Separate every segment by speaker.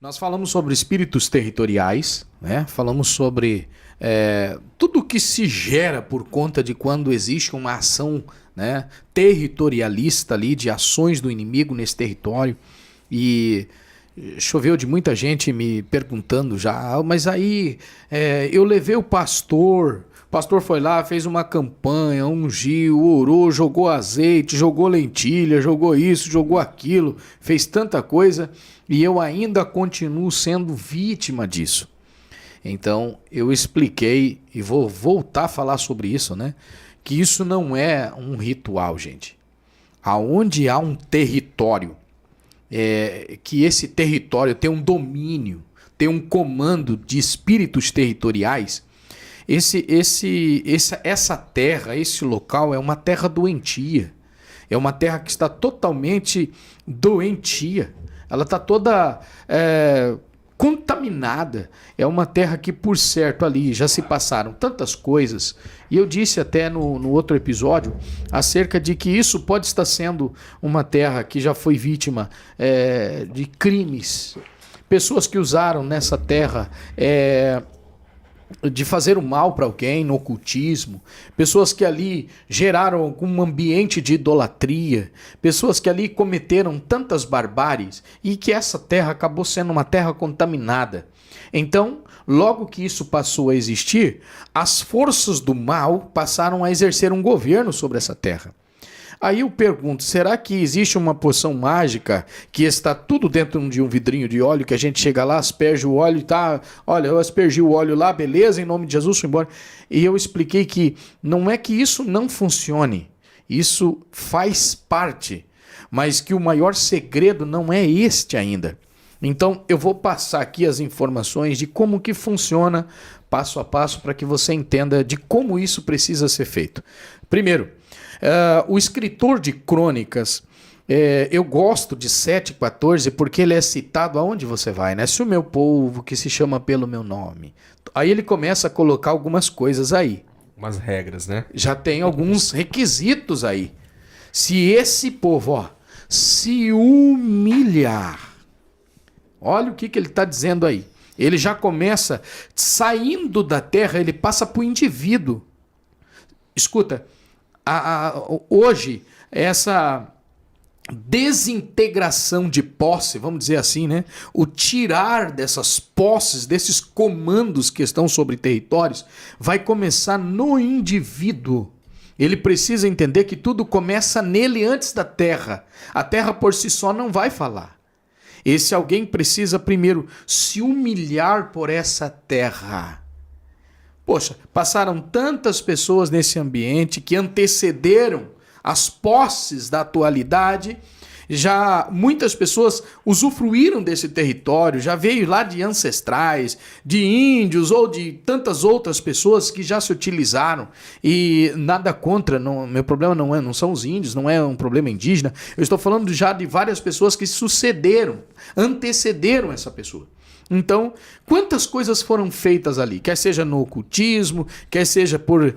Speaker 1: Nós falamos sobre espíritos territoriais, né? Falamos sobre tudo que se gera por conta de quando existe uma ação, né, territorialista ali, de ações do inimigo nesse território. E choveu de muita gente me perguntando já, mas aí eu levei o pastor foi lá, fez uma campanha, ungiu, orou, jogou azeite, jogou lentilha, jogou isso, jogou aquilo, fez tanta coisa e eu ainda continuo sendo vítima disso. Então eu expliquei e vou voltar a falar sobre isso, né? Que isso não é um ritual, gente. Aonde há um território, que esse território tem um domínio, tem um comando de espíritos territoriais. Essa terra, esse local é uma terra doentia. É uma terra que está totalmente doentia. Ela está toda contaminada. É uma terra que, por certo, ali já se passaram tantas coisas. E eu disse até no outro episódio acerca de que isso pode estar sendo uma terra que já foi vítima de crimes. Pessoas que usaram nessa terra de fazer o mal para alguém no ocultismo, pessoas que ali geraram algum ambiente de idolatria, pessoas que ali cometeram tantas barbáries e que essa terra acabou sendo uma terra contaminada. Então, logo que isso passou a existir, as forças do mal passaram a exercer um governo sobre essa terra. Aí eu pergunto, será que existe uma poção mágica que está tudo dentro de um vidrinho de óleo, que a gente chega lá, asperge o óleo e tá, olha, eu aspergi o óleo lá, beleza, em nome de Jesus, fui embora. E eu expliquei que não é que isso não funcione, isso faz parte, mas que o maior segredo não é este ainda. Então eu vou passar aqui as informações de como que funciona passo a passo para que você entenda de como isso precisa ser feito. Primeiro, o escritor de crônicas, eu gosto de 7,14 porque ele é citado aonde você vai, né? Se o meu povo que se chama pelo meu nome. Aí ele começa a colocar algumas coisas aí.
Speaker 2: Umas regras, né?
Speaker 1: Já tem alguns requisitos aí. Se esse povo, se humilhar, olha o que ele está dizendo aí. Ele já começa saindo da terra, ele passa para o indivíduo. Escuta, hoje, essa desintegração de posse, vamos dizer assim, né? O tirar dessas posses, desses comandos que estão sobre territórios, vai começar no indivíduo. Ele precisa entender que tudo começa nele antes da terra. A terra por si só não vai falar. Esse alguém precisa primeiro se humilhar por essa terra. Poxa, passaram tantas pessoas nesse ambiente que antecederam as posses da atualidade, já muitas pessoas usufruíram desse território, já veio lá de ancestrais, de índios ou de tantas outras pessoas que já se utilizaram e nada contra, meu problema não são os índios, não é um problema indígena, eu estou falando já de várias pessoas que sucederam, antecederam essa pessoa. Então, quantas coisas foram feitas ali? Quer seja no ocultismo, quer seja por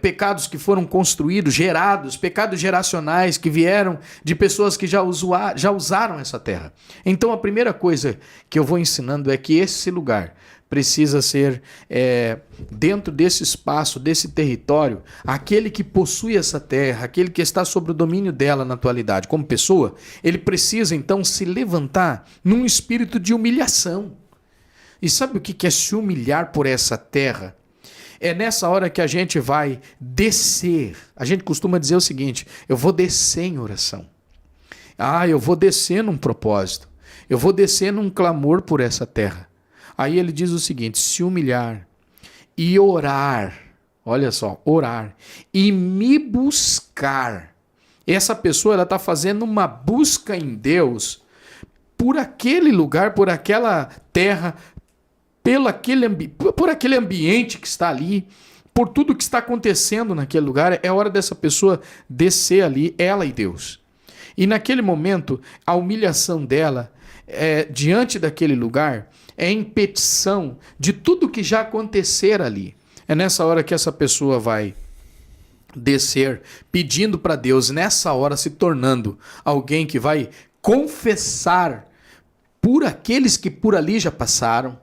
Speaker 1: pecados que foram construídos, gerados, pecados geracionais que vieram de pessoas que já usaram essa terra. Então, a primeira coisa que eu vou ensinando é que esse lugar precisa ser, dentro desse espaço, desse território, aquele que possui essa terra, aquele que está sob o domínio dela na atualidade, como pessoa, ele precisa então se levantar num espírito de humilhação. E sabe o que é se humilhar por essa terra? É nessa hora que a gente vai descer. A gente costuma dizer o seguinte: eu vou descer em oração. Eu vou descer num propósito. Eu vou descer num clamor por essa terra. Aí ele diz o seguinte: se humilhar e orar. Olha só, orar. E me buscar. Essa pessoa ela está fazendo uma busca em Deus por aquele lugar, por aquela terra, por aquele ambiente que está ali, por tudo que está acontecendo naquele lugar. É hora dessa pessoa descer ali, ela e Deus. E naquele momento, a humilhação dela diante daquele lugar é em petição de tudo que já acontecer ali. É nessa hora que essa pessoa vai descer pedindo para Deus, nessa hora se tornando alguém que vai confessar por aqueles que por ali já passaram,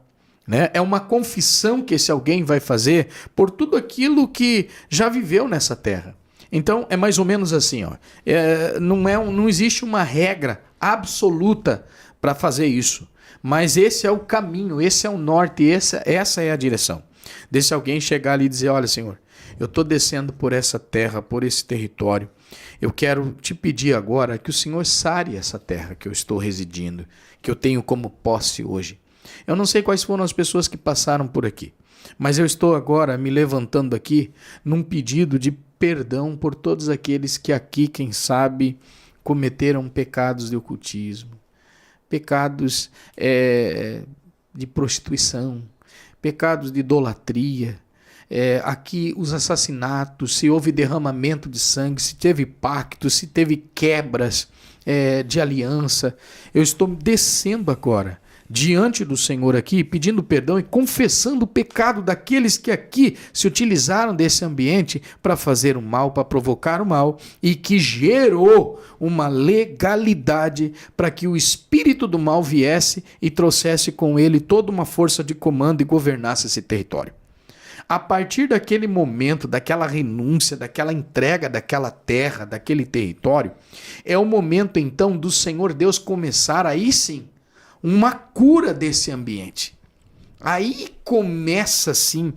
Speaker 1: né? É uma confissão que esse alguém vai fazer por tudo aquilo que já viveu nessa terra. Então é mais ou menos assim, ó. Não existe uma regra absoluta para fazer isso, mas esse é o caminho, esse é o norte, essa é a direção. Desse alguém chegar ali e dizer: olha, Senhor, eu estou descendo por essa terra, por esse território. Eu quero te pedir agora que o Senhor sare essa terra que eu estou residindo, que eu tenho como posse hoje. Eu não sei quais foram as pessoas que passaram por aqui, mas eu estou agora me levantando aqui num pedido de perdão por todos aqueles que aqui, quem sabe, cometeram pecados de ocultismo, pecados de prostituição, pecados de idolatria, aqui os assassinatos, se houve derramamento de sangue, se teve pactos, se teve quebras de aliança. Eu estou descendo agora diante do Senhor aqui, pedindo perdão e confessando o pecado daqueles que aqui se utilizaram desse ambiente para fazer o mal, para provocar o mal, e que gerou uma legalidade para que o espírito do mal viesse e trouxesse com ele toda uma força de comando e governasse esse território. A partir daquele momento, daquela renúncia, daquela entrega daquela terra, daquele território, é o momento então do Senhor Deus começar aí sim uma cura desse ambiente. Aí começa sim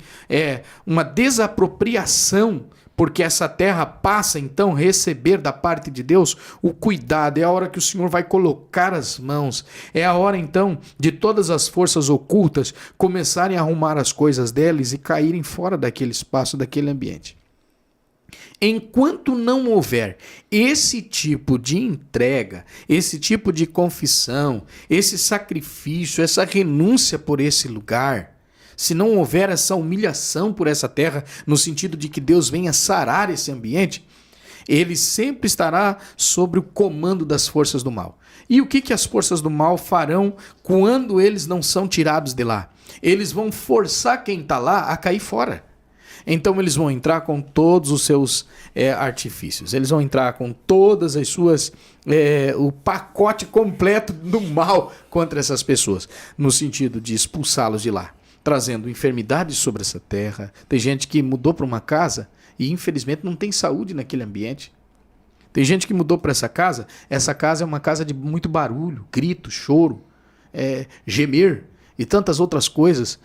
Speaker 1: uma desapropriação, porque essa terra passa então a receber da parte de Deus o cuidado. É a hora que o Senhor vai colocar as mãos, é a hora então de todas as forças ocultas começarem a arrumar as coisas deles e caírem fora daquele espaço, daquele ambiente. Enquanto não houver esse tipo de entrega, esse tipo de confissão, esse sacrifício, essa renúncia por esse lugar, se não houver essa humilhação por essa terra, no sentido de que Deus venha sarar esse ambiente, ele sempre estará sob o comando das forças do mal. E o que as forças do mal farão quando eles não são tirados de lá? Eles vão forçar quem está lá a cair fora. Então eles vão entrar com todos os seus artifícios, eles vão entrar com todas as suas, o pacote completo do mal contra essas pessoas, no sentido de expulsá-los de lá, trazendo enfermidades sobre essa terra. Tem gente que mudou para uma casa e infelizmente não tem saúde naquele ambiente. Tem gente que mudou para essa casa é uma casa de muito barulho, grito, choro, gemer e tantas outras coisas.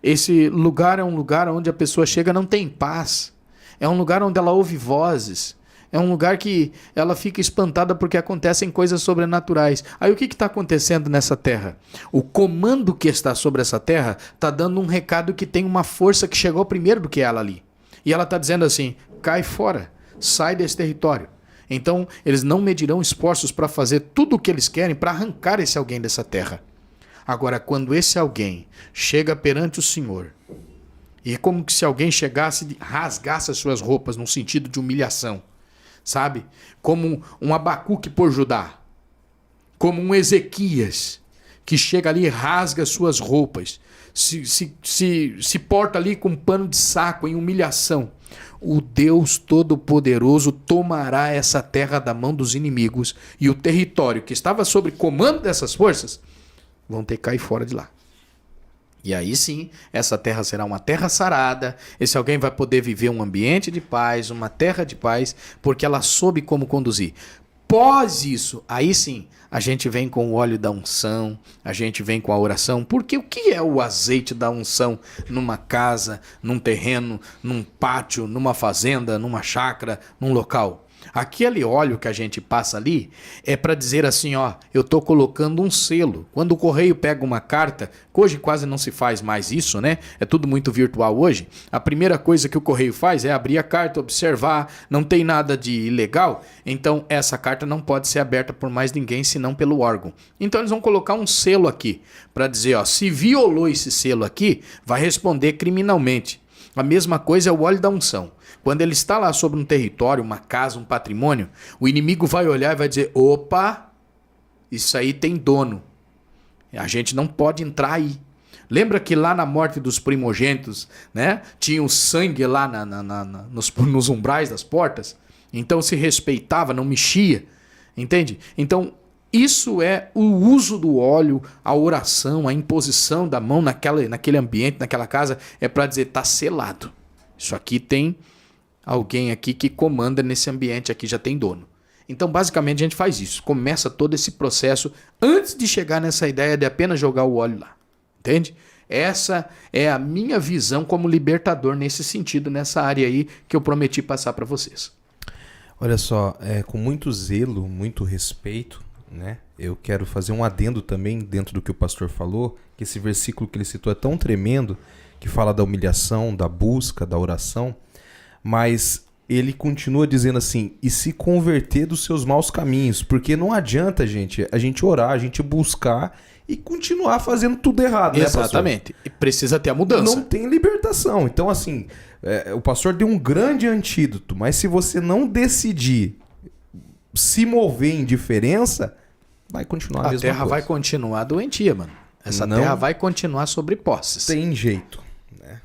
Speaker 1: Esse lugar é um lugar onde a pessoa chega e não tem paz. É um lugar onde ela ouve vozes. É um lugar que ela fica espantada porque acontecem coisas sobrenaturais. Aí o que está acontecendo nessa terra? O comando que está sobre essa terra está dando um recado que tem uma força que chegou primeiro do que ela ali. E ela está dizendo assim: cai fora, sai desse território. Então eles não medirão esforços para fazer tudo o que eles querem para arrancar esse alguém dessa terra. Agora, quando esse alguém chega perante o Senhor, e é como se alguém chegasse e rasgasse as suas roupas num sentido de humilhação, sabe? Como um Abacuque por Judá, como um Ezequias, que chega ali e rasga as suas roupas, se porta ali com um pano de saco em humilhação. O Deus Todo-Poderoso tomará essa terra da mão dos inimigos, e o território que estava sob comando dessas forças vão ter que cair fora de lá. E aí sim, essa terra será uma terra sarada, esse alguém vai poder viver um ambiente de paz, uma terra de paz, porque ela soube como conduzir. Pós isso, aí sim, a gente vem com o óleo da unção, a gente vem com a oração, porque o que é o azeite da unção numa casa, num terreno, num pátio, numa fazenda, numa chácara, num local? Aquele óleo que a gente passa ali é para dizer assim, ó, eu estou colocando um selo. Quando o correio pega uma carta, que hoje quase não se faz mais isso, né? É tudo muito virtual hoje. A primeira coisa que o correio faz é abrir a carta, observar, não tem nada de ilegal, então essa carta não pode ser aberta por mais ninguém senão pelo órgão. Então eles vão colocar um selo aqui para dizer, ó, se violou esse selo aqui, vai responder criminalmente. A mesma coisa é o óleo da unção. Quando ele está lá sobre um território, uma casa, um patrimônio, o inimigo vai olhar e vai dizer, opa, isso aí tem dono. A gente não pode entrar aí. Lembra que lá na morte dos primogênitos, né, tinha o sangue lá nos umbrais das portas? Então se respeitava, não mexia. Entende? Então Isso é o uso do óleo, a oração, a imposição da mão naquele ambiente, naquela casa, é para dizer, tá selado. Isso aqui tem alguém aqui que comanda nesse ambiente aqui, já tem dono. Então, basicamente, a gente faz isso. Começa todo esse processo antes de chegar nessa ideia de apenas jogar o óleo lá. Entende? Essa é a minha visão como libertador nesse sentido, nessa área aí que eu prometi passar para vocês.
Speaker 2: Olha só, com muito zelo, muito respeito, né? Eu quero fazer um adendo também dentro do que o pastor falou, que esse versículo que ele citou é tão tremendo, que fala da humilhação, da busca, da oração, mas ele continua dizendo assim, e se converter dos seus maus caminhos, porque não adianta, gente, a gente orar, a gente buscar e continuar fazendo tudo errado, né, pastor?
Speaker 1: Exatamente. E precisa ter a mudança.
Speaker 2: Não tem libertação. Então, assim, o pastor deu um grande antídoto, mas se você não decidir se mover em diferença, vai continuar a mesma coisa.
Speaker 1: A terra vai continuar doentia, mano. Essa terra vai continuar sobre posses.
Speaker 2: Tem jeito, né?